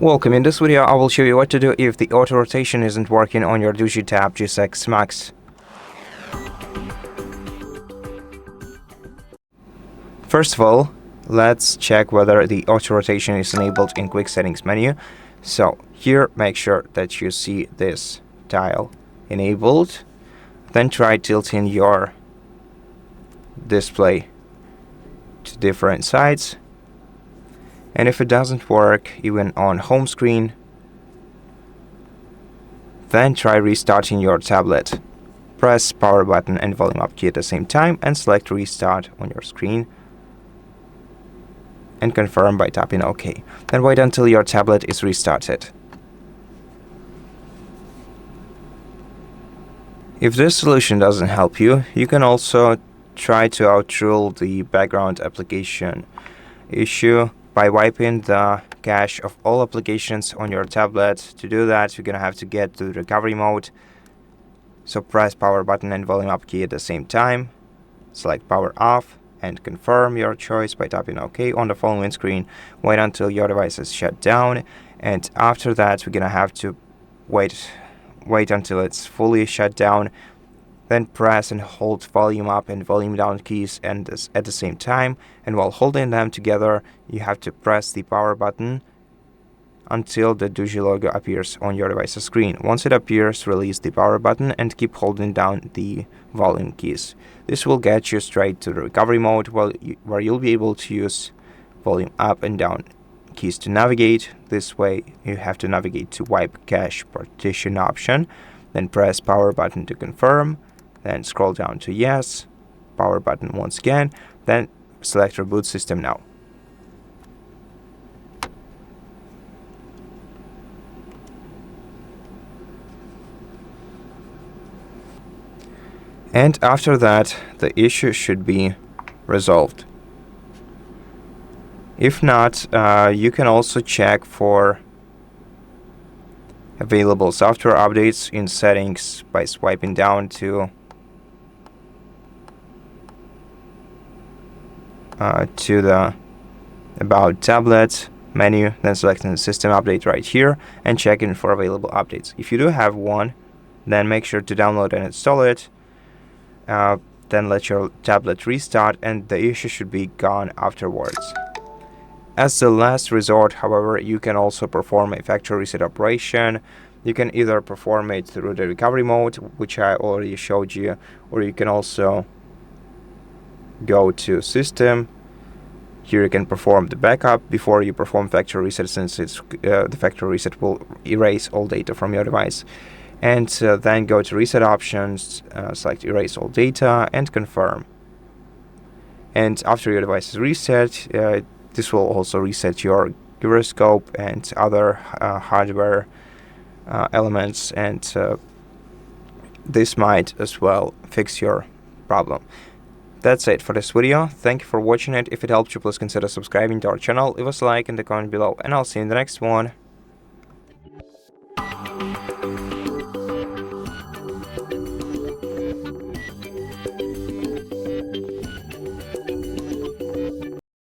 Welcome. In this video I will show you what to do if the auto rotation isn't working on your DOOGEE Tab G6 Max. First of all, let's check whether the auto rotation is enabled in quick settings menu. So here, make sure that you see this dial enabled. Then try tilting your display to different sides. And if it doesn't work even on home screen, then try restarting your tablet. Press power button and volume up key at the same time and select restart on your screen and confirm by tapping OK. Then wait until your tablet is restarted. If this solution doesn't help you, you can also try to outrule the background application issue by wiping the cache of all applications on your tablet. To do that, you're gonna have to get to the recovery mode. So press power button and volume up key at the same time. Select power off and confirm your choice by tapping OK on the following screen. Wait until your device is shut down, and after that we're gonna have to wait until it's fully shut down. Then press and hold volume up and volume down keys and at the same time, and while holding them together you have to press the power button until the DOOGEE logo appears on your device's screen. Once it appears, release the power button and keep holding down the volume keys. This will get you straight to the recovery mode where you'll be able to use volume up and down keys to navigate. This way you have to navigate to wipe cache partition option, then press power button to confirm. Then scroll down to yes, power button once again, then select reboot system now. And after that, the issue should be resolved. If not, you can also check for available software updates in settings by swiping down to the About Tablet menu, then selecting the system update right here and checking for available updates. If you do have one, then make sure to download and install it. Then let your tablet restart and the issue should be gone afterwards. As the last resort, however, you can also perform a factory reset operation. You can either perform it through the recovery mode, which I already showed you, or you can also go to system. Here you can perform the backup before you perform factory reset, since the factory reset will erase all data from your device. And then go to reset options, select erase all data and confirm. And after your device is reset, this will also reset your gyroscope and other hardware elements, and this might as well fix your problem. That's it for this video. Thank you for watching it. If it helped you, please consider subscribing to our channel, leave us a like in the comment below, and I'll see you in the next one.